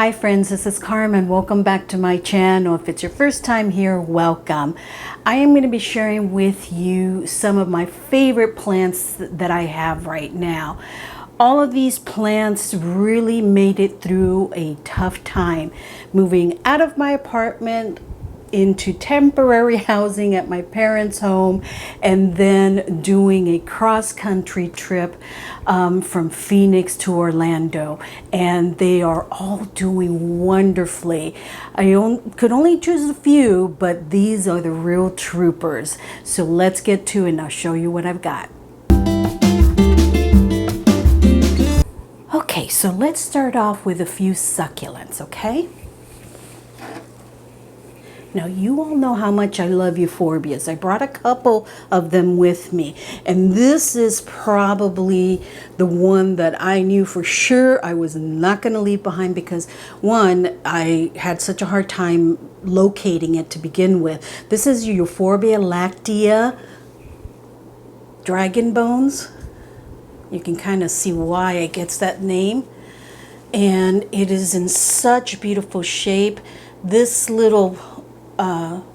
Hi friends, this is Carmen. Welcome back to my channel. If it's your first time here, welcome. I am going to be sharing with you some of my favorite plants that I have right now. All of these plants really made it through a tough time, moving out of my apartment into temporary housing at my parents' home, and then doing a cross-country trip from Phoenix to Orlando, and they are all doing wonderfully. I could only choose a few, but these are the real troopers. So let's get to it and I'll show you what I've got. Okay, so let's start off with a few succulents, okay? Now, you all know how much I love euphorbias. I brought a couple of them with me, and this is probably the one that I knew for sure I was not going to leave behind because, one, I had such a hard time locating it to begin with. This is Euphorbia Lactea dragon bones. You can kind of see why it gets that name, and it is in such beautiful shape. This little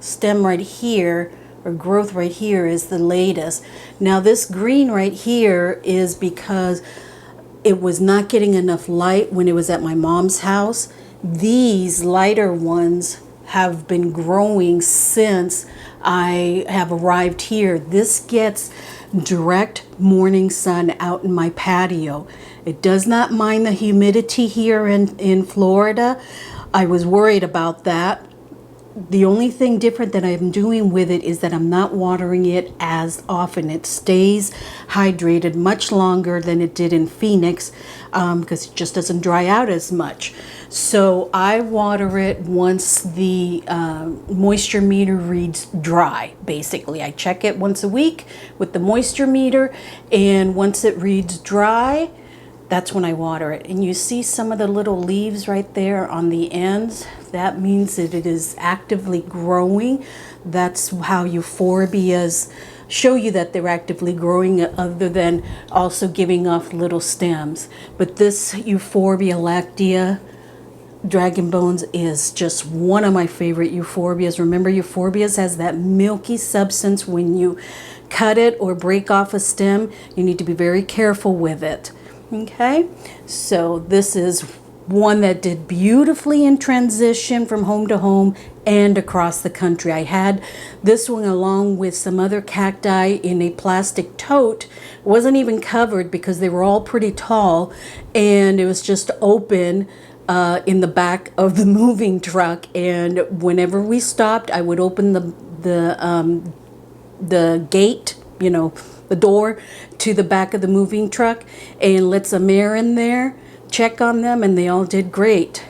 stem right here, or growth right here, is the latest. Now this green right here is because it was not getting enough light when it was at my mom's house. These lighter ones have been growing since I have arrived here. This gets direct morning sun out in my patio. It does not mind the humidity here in Florida. I was worried about that. The only thing different that I'm doing with it is that I'm not watering it as often. It stays hydrated much longer than it did in Phoenix because it just doesn't dry out as much. So I water it once the moisture meter reads dry, basically. I check it once a week with the moisture meter, and once it reads dry, that's when I water it. And you see some of the little leaves right there on the ends. That means that it is actively growing. That's how euphorbias show you that they're actively growing, other than also giving off little stems. But this Euphorbia Lactea dragon bones is just one of my favorite euphorbias. Remember, euphorbias has that milky substance. When you cut it or break off a stem, you need to be very careful with it. Okay, so this is one that did beautifully in transition from home to home and across the country. I had this one along with some other cacti in a plastic tote. It wasn't even covered because they were all pretty tall, and it was just open in the back of the moving truck. And whenever we stopped, I would open the gate, you know, the door to the back of the moving truck, and let some air in there, check on them, and they all did great.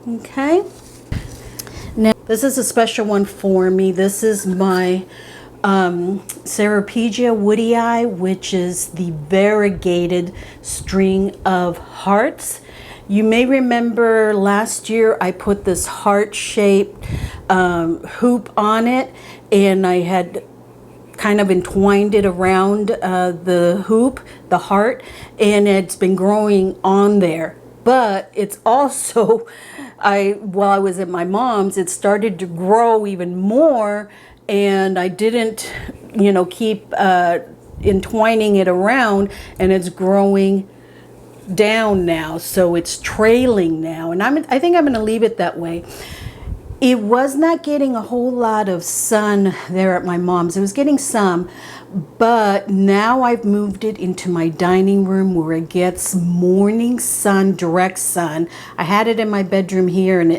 Okay, now this is a special one for me. This is my Ceropegia woodii, which is the variegated string of hearts. You may remember last year I put this heart-shaped hoop on it, and I had kind of entwined it around the hoop, the heart, and it's been growing on there. But it's also, while I was at my mom's, it started to grow even more, and I didn't, you know, keep entwining it around, and it's growing down now, so it's trailing now, and I think I'm going to leave it that way. It was not getting a whole lot of sun there at my mom's. It was getting some, but now I've moved it into my dining room where it gets morning sun, direct sun. I had it in my bedroom here, and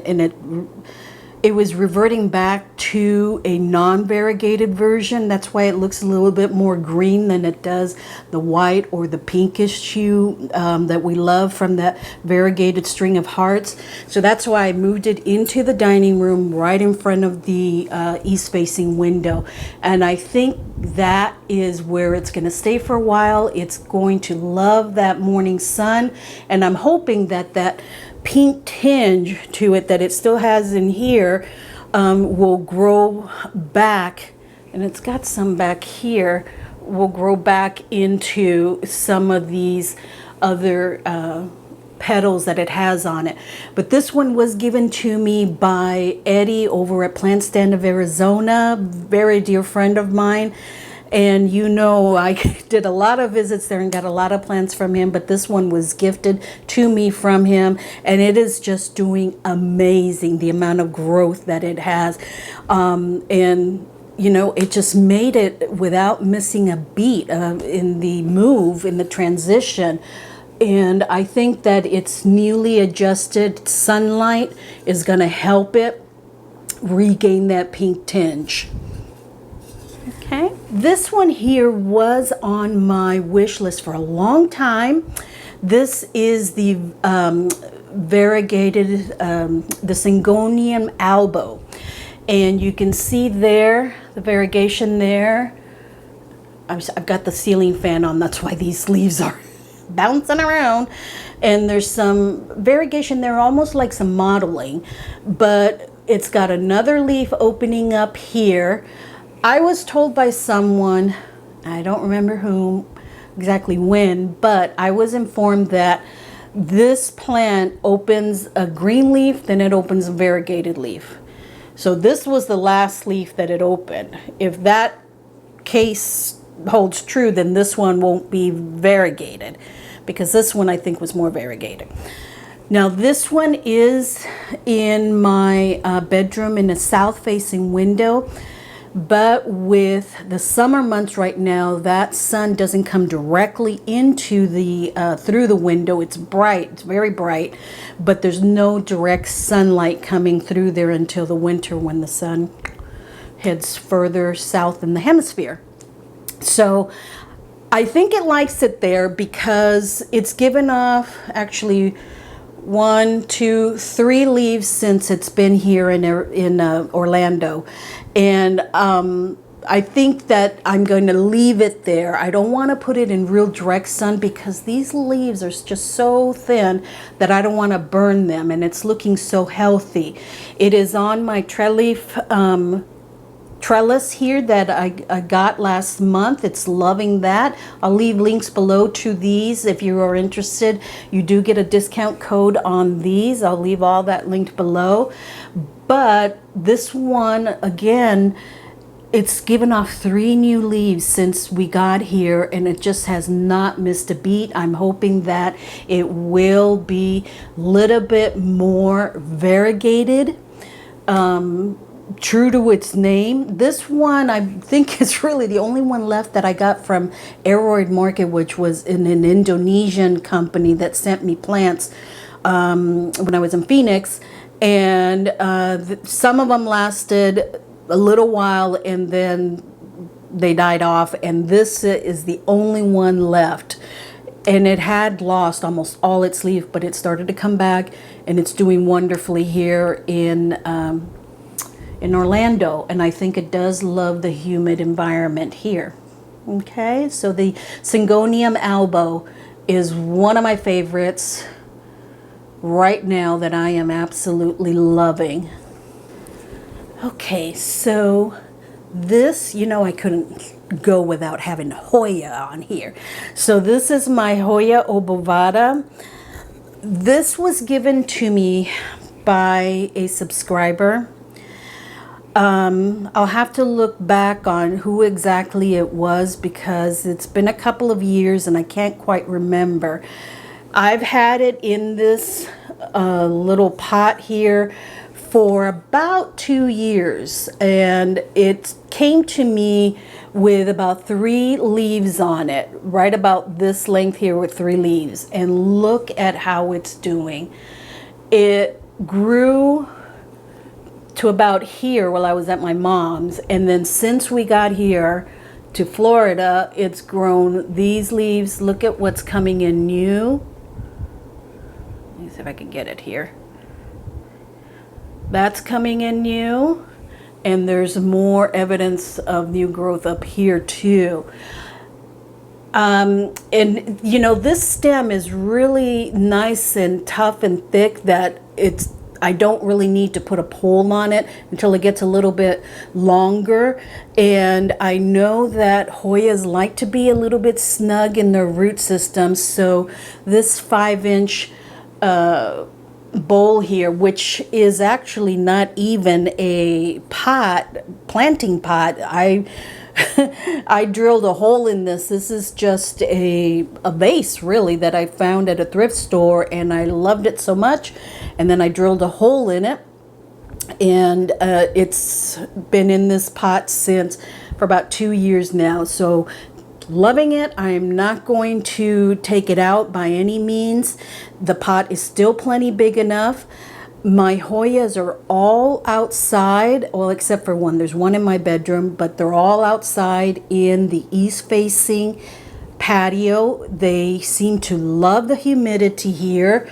it was reverting back to a non-variegated version. That's why it looks a little bit more green than it does the white or the pinkish hue that we love from that variegated string of hearts. So that's why I moved it into the dining room right in front of the east-facing window. And I think that is where it's going to stay for a while. It's going to love that morning sun, and I'm hoping that that pink tinge to it that it still has in here will grow back, and it's got some back here, will grow back into some of these other petals that it has on it. But this one was given to me by Eddie over at Plant Stand of Arizona, very dear friend of mine. And you know, I did a lot of visits there and got a lot of plants from him, but this one was gifted to me from him, and it is just doing amazing, the amount of growth that it has. And you know, it just made it without missing a beat in the move, in the transition. And I think that its newly adjusted sunlight is going to help it regain that pink tinge. Okay, this one here was on my wish list for a long time. This is the variegated, the Syngonium Albo. And you can see there, the variegation there. I've got the ceiling fan on, that's why these leaves are bouncing around. And there's some variegation there, almost like some modeling. But it's got another leaf opening up here. I was told by someone, I don't remember whom, exactly when, but I was informed that this plant opens a green leaf, then it opens a variegated leaf. So this was the last leaf that it opened. If that case holds true, then this one won't be variegated, because this one I think was more variegated. Now this one is in my bedroom in a south-facing window. But with the summer months right now, that sun doesn't come directly into the through the window. It's bright, it's very bright, but there's no direct sunlight coming through there until the winter, when the sun heads further south in the hemisphere. So I think it likes it there because it's given off actually 1, 2, 3 leaves since it's been here in Orlando. And I think that I'm going to leave it there. I don't want to put it in real direct sun because these leaves are just so thin that I don't want to burn them, and it's looking so healthy. It is on my trellis here that I got last month. It's loving that. I'll leave links below to these if you are interested. You do get a discount code on these. I'll leave all that linked below. But this one, again, it's given off 3 new leaves since we got here, and it just has not missed a beat. I'm hoping that it will be a little bit more variegated, true to its name. This one I think is really the only one left that I got from Aroid Market, which was in an Indonesian company that sent me plants when I was in Phoenix. And some of them lasted a little while and then they died off, and this is the only one left. And it had lost almost all its leaf, but it started to come back, and it's doing wonderfully here in Orlando. And I think it does love the humid environment here. Okay, so the Syngonium Albo is one of my favorites right now that I am absolutely loving. Okay, so this, you know, I couldn't go without having Hoya on here. So this is my Hoya Obovata. This was given to me by a subscriber. I'll have to look back on who exactly it was because it's been a couple of years and I can't quite remember. I've had it in this little pot here for about 2 years, and it came to me with about 3 leaves on it, right about this length here with 3 leaves. And look at how it's doing. It grew to about here while I was at my mom's, and then since we got here to Florida, it's grown these leaves. Look at what's coming in new. Let me see if I can get it here. That's coming in new, and there's more evidence of new growth up here too. And you know, this stem is really nice and tough and thick that I don't really need to put a pole on it until it gets a little bit longer. And I know that Hoyas like to be a little bit snug in their root system, so this 5-inch bowl here, which is actually not even a planting pot. I drilled a hole in this. This is just a vase, really, that I found at a thrift store, and I loved it so much. And then I drilled a hole in it, and it's been in this pot for about 2 years now. So loving it. I am not going to take it out by any means. The pot is still plenty big enough. My Hoyas are all outside, well, except for one. There's one in my bedroom, but they're all outside in the east-facing patio. They seem to love the humidity here,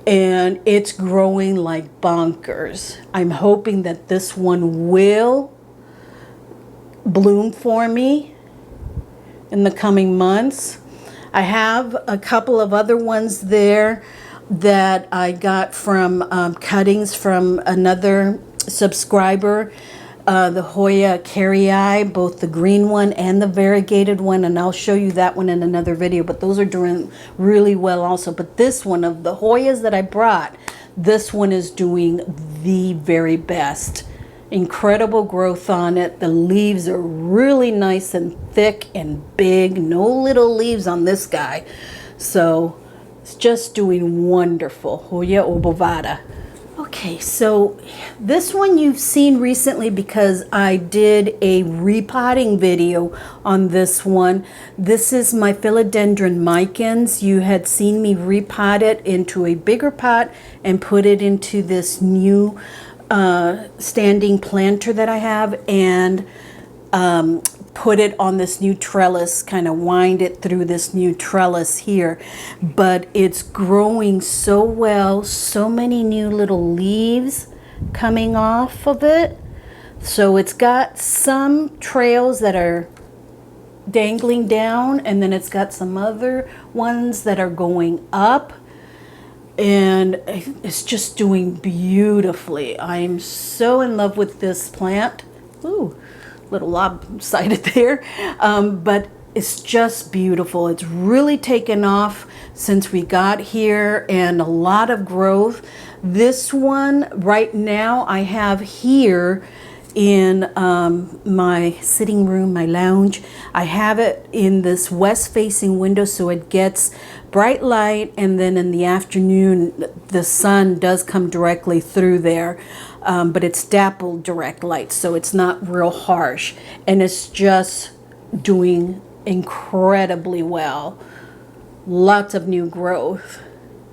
and it's growing like bonkers. I'm hoping that this one will bloom for me in the coming months. I have a couple of other ones there that I got from cuttings from another subscriber, the Hoya Carrii, both the green one and the variegated one, and I'll show you that one in another video, but those are doing really well also. But this one, of the Hoyas that I brought, this one is doing the very best. Incredible growth on it. The leaves are really nice and thick and big. No little leaves on this guy. So it's just doing wonderful. Hoya Obovata. Okay, so this one you've seen recently because I did a repotting video on this one. This is my Philodendron Micans. You had seen me repot it into a bigger pot and put it into this new standing planter that I have, and put it on this new trellis, kind of wind it through this new trellis here. But it's growing so well, so many new little leaves coming off of it. So it's got some trails that are dangling down, and then it's got some other ones that are going up. And it's just doing beautifully. I'm so in love with this plant. Ooh, little lopsided there. But it's just beautiful. It's really taken off since we got here, and a lot of growth. This one right now I have here in my sitting room, my lounge. I have it in this west facing window, so it gets bright light, and then in the afternoon the sun does come directly through there, but it's dappled direct light, so it's not real harsh, and it's just doing incredibly well. Lots of new growth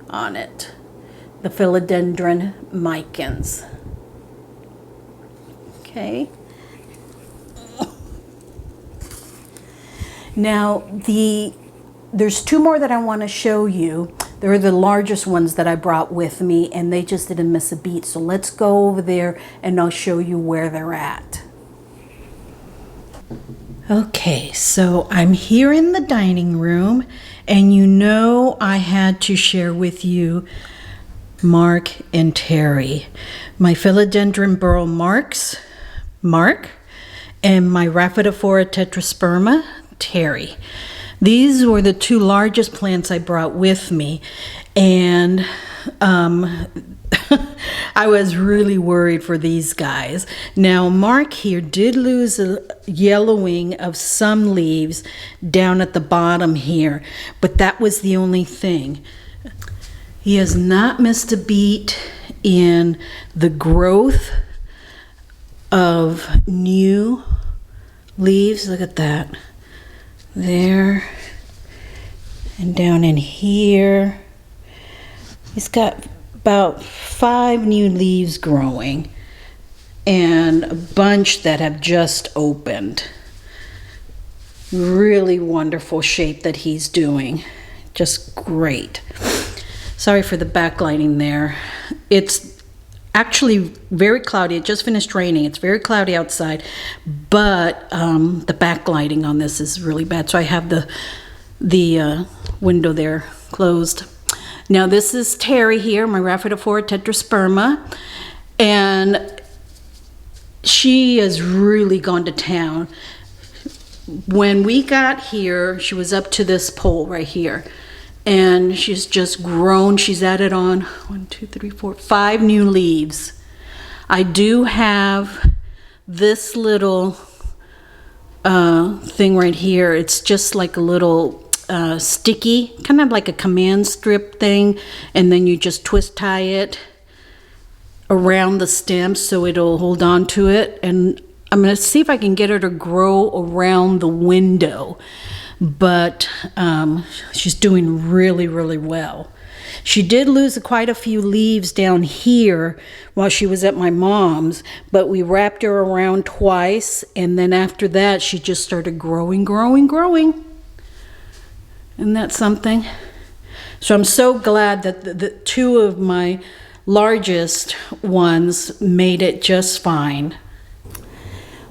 on it. The Philodendron Micans. Okay. Now there's two more that I want to show you. They're the largest ones that I brought with me, and they just didn't miss a beat. So let's go over there and I'll show you where they're at. Okay, so I'm here in the dining room, and you know I had to share with you Mark and Terry. My Philodendron Burle Mark, and my Rhaphidophora Tetrasperma, Terry. These were the two largest plants I brought with me, and I was really worried for these guys. Now, Mark here did lose a yellowing of some leaves down at the bottom here, but that was the only thing. He has not missed a beat in the growth of new leaves. Look at that. There and down in here. He's got about 5 new leaves growing and a bunch that have just opened. Really wonderful shape that he's doing. Just great. Sorry for the backlighting there. It's actually very cloudy. It just finished raining. It's very cloudy outside, but the backlighting on this is really bad. So I have the window there closed. Now this is Terry here, my Rhaphidophora Tetrasperma, and she has really gone to town. When we got here, she was up to this pole right here, and she's just grown. She's added on 5 new leaves. I do have this little thing right here. It's just like a little sticky, kind of like a command strip thing, and then you just twist tie it around the stem so it'll hold on to it. And I'm going to see if I can get her to grow around the window, but she's doing really, really well. She did lose quite a few leaves down here while she was at my mom's, but we wrapped her around twice, and then after that she just started growing. Isn't that something? So I'm so glad that the 2 of my largest ones made it just fine.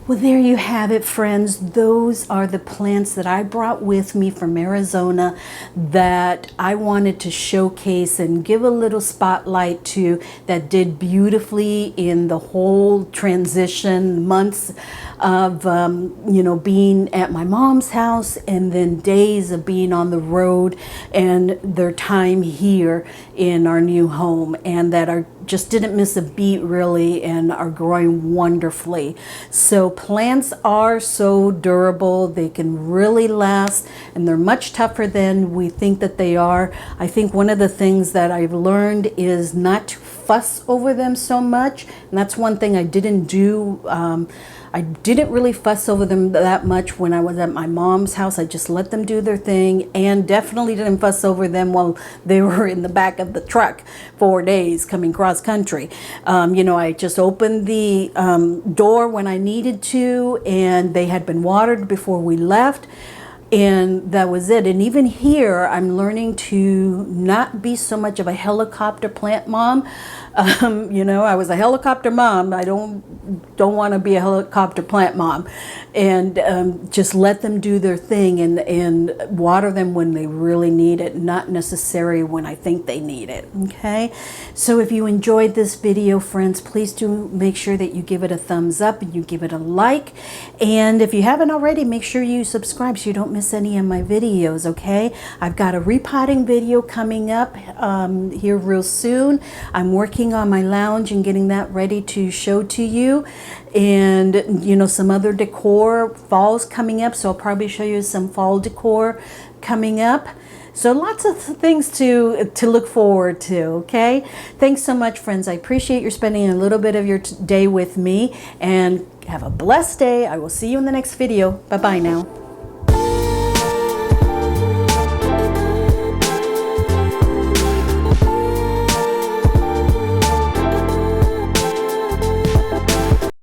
Well, there you have it, friends. Those are the plants that I brought with me from Arizona that I wanted to showcase and give a little spotlight to, that did beautifully in the whole transition months of you know, being at my mom's house, and then days of being on the road, and their time here in our new home, and that are just didn't miss a beat really, and are growing wonderfully. So plants are so durable, they can really last, and they're much tougher than we think that they are. I think one of the things that I've learned is not to fuss over them so much, and that's one thing I didn't do. I didn't really fuss over them that much when I was at my mom's house. I just let them do their thing, and definitely didn't fuss over them while they were in the back of the truck 4 days coming cross country. You know, I just opened the door when I needed to, and they had been watered before we left. And that was it. And even here, I'm learning to not be so much of a helicopter plant mom. You know, I was a helicopter mom. I don't want to be a helicopter plant mom. And just let them do their thing, and water them when they really need it, not necessarily when I think they need it. Okay? So if you enjoyed this video, friends, please do make sure that you give it a thumbs up and you give it a like. And if you haven't already, make sure you subscribe so you don't miss any of my videos, okay? I've got a repotting video coming up here real soon. I'm working on my lounge and getting that ready to show to you. And, you know, some other decor. Fall's coming up, so I'll probably show you some fall decor coming up. So lots of things to look forward to, okay? Thanks so much, friends. I appreciate you spending a little bit of your day with me, and have a blessed day. I will see you in the next video. Bye-bye now.